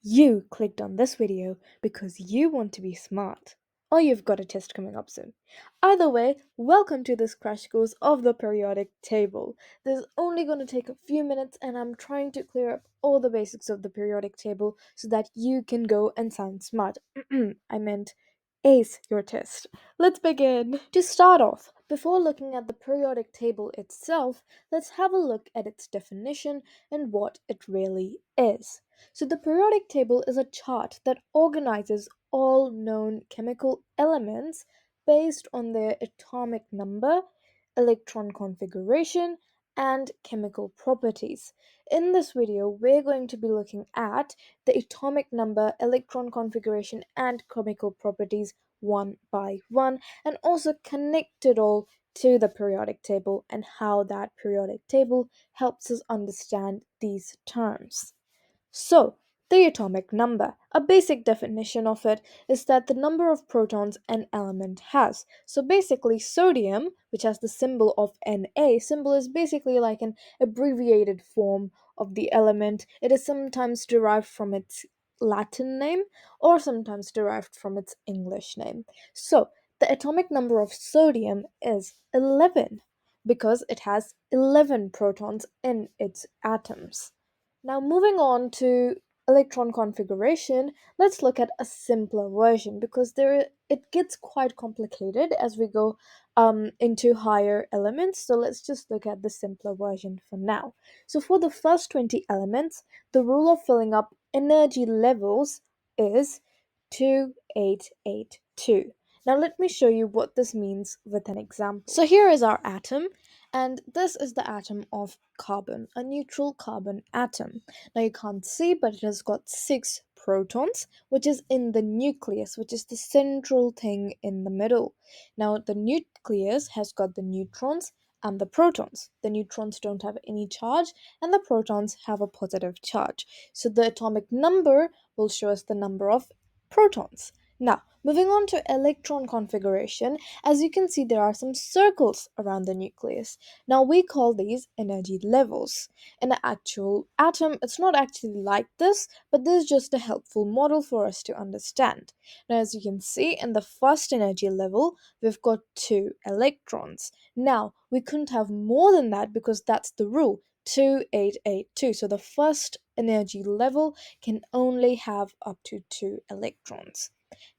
You clicked on this video because you want to be smart, or you've got a test coming up soon. Either way, welcome to this crash course of the periodic table. This is only going to take a few minutes, and I'm trying to clear up all the basics of the periodic table so that you can go and sound smart. I meant ace your test. Let's begin. To start off, before looking at the periodic table itself, let's have a look at its definition and what it really is. So, the periodic table is a chart that organizes all known chemical elements based on their atomic number, electron configuration, and chemical properties. In this video, we're going to be looking at the atomic number, electron configuration, and chemical properties one by one, and also connect it all to the periodic table and how that periodic table helps us understand these terms. So, the atomic number. A basic definition of it is that the number of protons an element has. So basically, sodium, which has the symbol of Na, symbol is basically like an abbreviated form of the element. It is sometimes derived from its Latin name or sometimes derived from its English name. So, the atomic number of sodium is 11 because it has 11 protons in its atoms. Now, moving on to electron configuration, let's look at a simpler version because it gets quite complicated as we go into higher elements. So let's just look at the simpler version for now. So for the first 20 elements, the rule of filling up energy levels is 2882. Now let me show you what this means with an example. So here is our atom, and this is the atom of carbon, a neutral carbon atom. Now you can't see, but it has got 6 protons, which is in the nucleus, which is the central thing in the middle. Now the nucleus has got the neutrons and the protons. The neutrons don't have any charge, and the protons have a positive charge. So the atomic number will show us the number of protons. Now, moving on to electron configuration, as you can see, there are some circles around the nucleus. Now, we call these energy levels. In an actual atom, it's not actually like this, but this is just a helpful model for us to understand. Now, as you can see, in the first energy level, we've got 2 electrons. Now, we couldn't have more than that because that's the rule. 2882. So the first energy level can only have up to 2 electrons.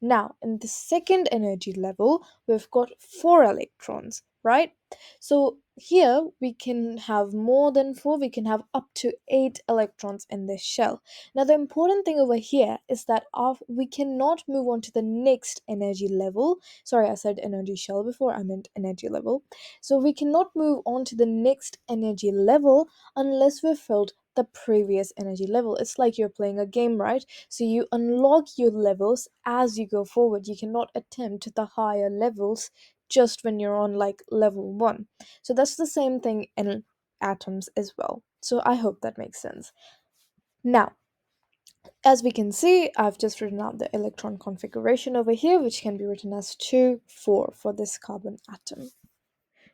Now, in the second energy level, we've got 4 electrons, right? So here we can have more than 4, we can have up to 8 electrons in this shell. Now, the important thing over here is that we cannot move on to the next energy level. Sorry, I said energy shell before, I meant energy level. So we cannot move on to the next energy level unless we've filled the previous energy level. It's like you're playing a game, right? So you unlock your levels as you go forward. You cannot attempt the higher levels just when you're on like level 1. So that's the same thing in atoms as well. So I hope that makes sense. Now, as we can see, I've just written out the electron configuration over here, which can be written as 2, 4 for this carbon atom.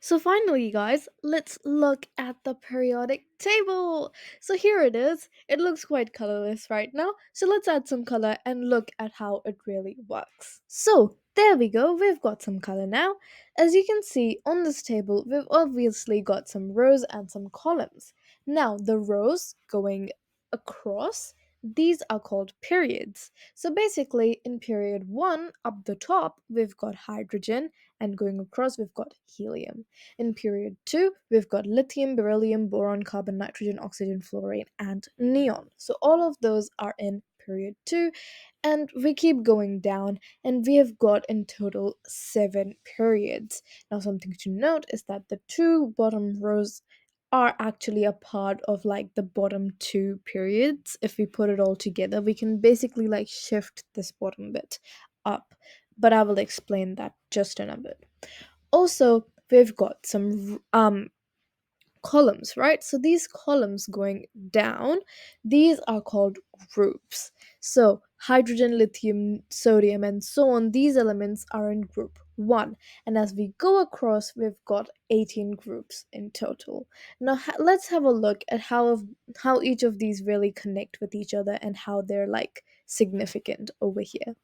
So finally, guys, let's look at the periodic table. So here it is. It looks quite colorless right now. So let's add some color and look at how it really works. So there we go. We've got some color now. As you can see on this table, we've obviously got some rows and some columns. Now the rows going across, these are called periods. So basically in period 1 up the top, we've got hydrogen, and going across we've got helium. In period 2, we've got lithium, beryllium, boron, carbon, nitrogen, oxygen, fluorine, and neon. So all of those are in period 2, and we keep going down, and we have got in total 7 periods. Now, something to note is that the 2 bottom rows are actually a part of like the bottom 2 periods. If we put it all together, we can basically like shift this bottom bit up, but I will explain that just in a bit. Also, we've got some columns, right? So these columns going down, these are called groups. So hydrogen, lithium, sodium, and so on, these elements are in group 1. And as we go across, we've got 18 groups in total. Now let's have a look at how each of these really connect with each other and how they're like significant over here.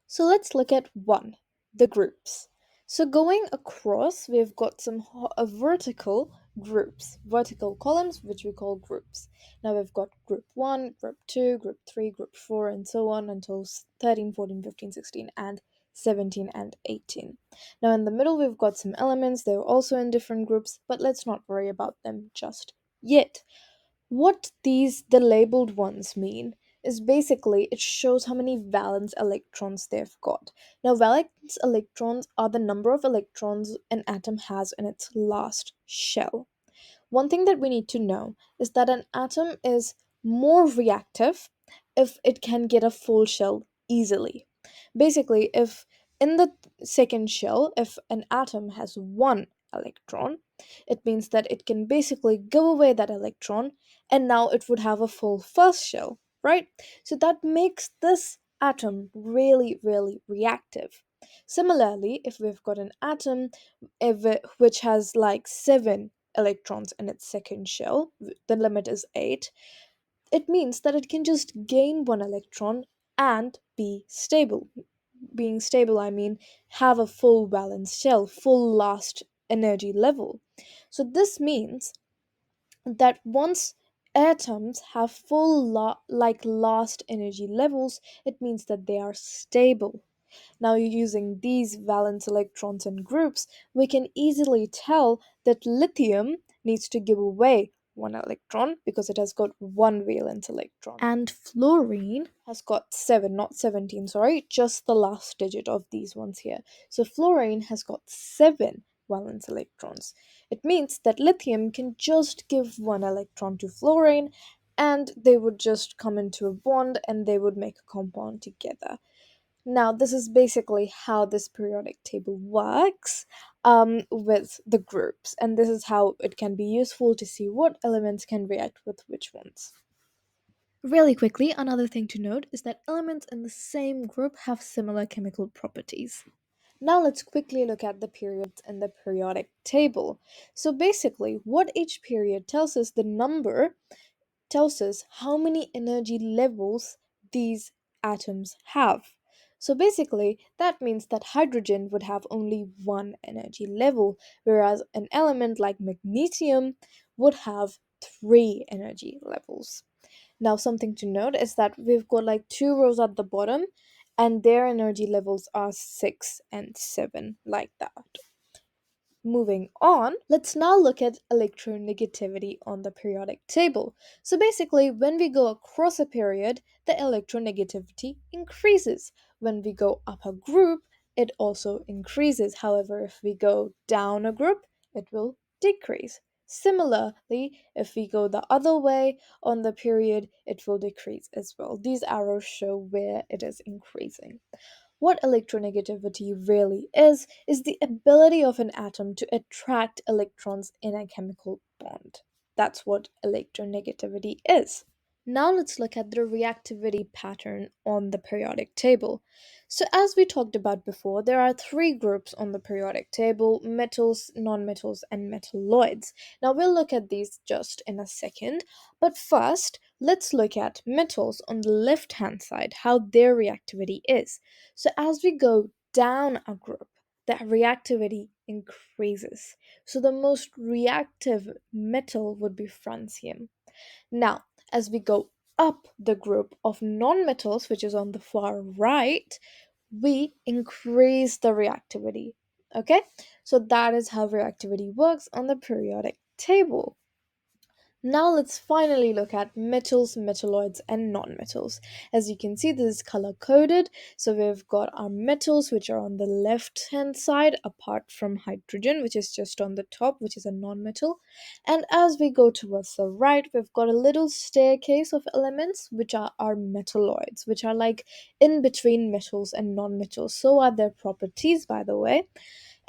So let's look at 1, the groups. So going across, we've got some vertical groups, vertical columns, which we call groups. Now we've got group 1, group 2, group 3, group 4, and so on until 13, 14, 15, 16, and 17 and 18. Now in the middle, we've got some elements. They're also in different groups, but let's not worry about them just yet. What the labeled ones mean is basically it shows how many valence electrons they've got. Now, valence electrons are the number of electrons an atom has in its last shell. One thing that we need to know is that an atom is more reactive if it can get a full shell easily. Basically, if in the second shell, if an atom has one electron, it means that it can basically give away that electron and now it would have a full first shell, right? So that makes this atom really, really reactive. Similarly, if we've got an atom which has like 7 electrons in its second shell, the limit is 8, it means that it can just gain 1 electron and be stable. Being stable, I mean have a full valence shell, full last energy level. So this means that once atoms have full last energy levels, it means that they are stable. Now, using these valence electrons in groups, we can easily tell that lithium needs to give away 1 electron because it has got one valence electron. And fluorine has got 7, not 17, sorry, just the last digit of these ones here. So fluorine has got 7 valence electrons. It means that lithium can just give 1 electron to fluorine and they would just come into a bond and they would make a compound together. Now, this is basically how this periodic table works with the groups, and this is how it can be useful to see what elements can react with which ones. Really quickly, another thing to note is that elements in the same group have similar chemical properties. Now let's quickly look at the periods in the periodic table. So basically, what each period tells us the number tells us how many energy levels these atoms have. So basically, that means that hydrogen would have only one energy level, whereas an element like magnesium would have three energy levels. Now, something to note is that we've got like 2 rows at the bottom, and their energy levels are 6 and 7, like that. Moving on, let's now look at electronegativity on the periodic table. So basically, when we go across a period, the electronegativity increases. When we go up a group, it also increases. However, if we go down a group, it will decrease. Similarly, if we go the other way on the period, it will decrease as well. These arrows show where it is increasing. What electronegativity really is the ability of an atom to attract electrons in a chemical bond. That's what electronegativity is. Now let's look at the reactivity pattern on the periodic table. So as we talked about before, there are 3 groups on the periodic table: metals, nonmetals, and metalloids. Now we'll look at these just in a second, but first let's look at metals on the left hand side, how their reactivity is. So as we go down a group, that reactivity increases. So the most reactive metal would be francium. Now, as we go up the group of nonmetals, which is on the far right, we increase the reactivity. Okay, so that is how reactivity works on the periodic table. Now let's finally look at metals, metalloids, and nonmetals. As you can see, this is color coded. So we've got our metals, which are on the left hand side, apart from hydrogen, which is just on the top, which is a nonmetal. And as we go towards the right, we've got a little staircase of elements, which are our metalloids, which are like in between metals and nonmetals. So are their properties, by the way.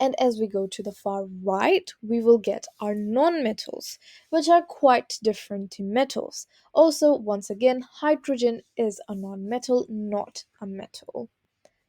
And as we go to the far right, we will get our nonmetals, which are quite different to metals. Also, once again, hydrogen is a nonmetal, not a metal.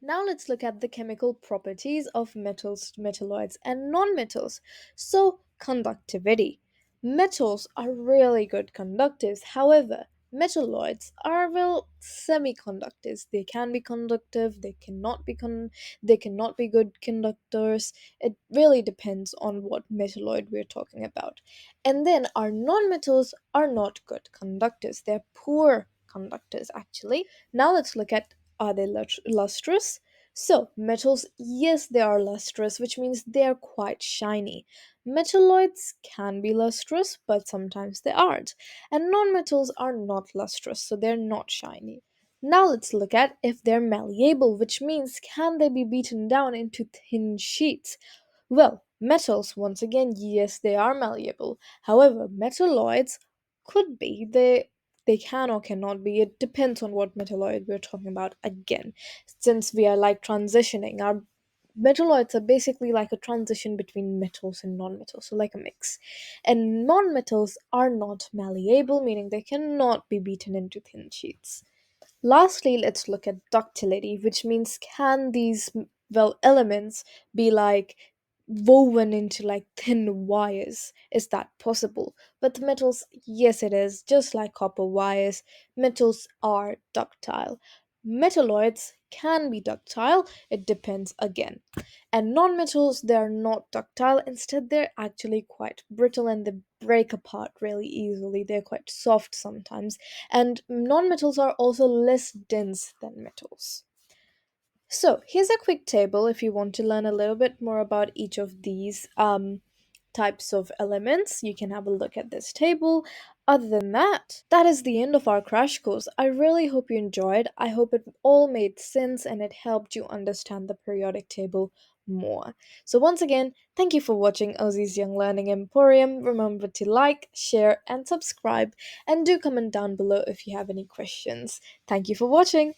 Now let's look at the chemical properties of metals, metalloids, and nonmetals. So, conductivity. Metals are really good conductors. However, metalloids are well semiconductors. They can be conductive, they cannot be good conductors. It really depends on what metalloid we're talking about. And then our nonmetals are not good conductors. They're poor conductors actually. Now let's look at, are they lustrous? So, metals, yes, they are lustrous, which means they are quite shiny. Metalloids can be lustrous, but sometimes they aren't. And nonmetals are not lustrous, so they're not shiny. Now let's look at if they're malleable, which means can they be beaten down into thin sheets? Well, metals, once again, yes, they are malleable. However, metalloids could be. They can or cannot be. It depends on what metalloid we're talking about again. Since we are like transitioning, our metalloids are basically like a transition between metals and non-metals, so like a mix. And non-metals are not malleable, meaning they cannot be beaten into thin sheets. Lastly, let's look at ductility, which means can these elements be like woven into like thin wires? Is that possible? But the metals, yes, it is. Just like copper wires, metals are ductile. Metalloids can be ductile. It depends again. And nonmetals, they're not ductile. Instead, they're actually quite brittle and they break apart really easily. They're quite soft sometimes. And nonmetals are also less dense than metals. So, here's a quick table if you want to learn a little bit more about each of these types of elements. You can have a look at this table. Other than that, that is the end of our crash course. I really hope you enjoyed. I hope it all made sense and it helped you understand the periodic table more. So, once again, thank you for watching Ozzy's Young Learning Emporium. Remember to like, share, and subscribe. And do comment down below if you have any questions. Thank you for watching.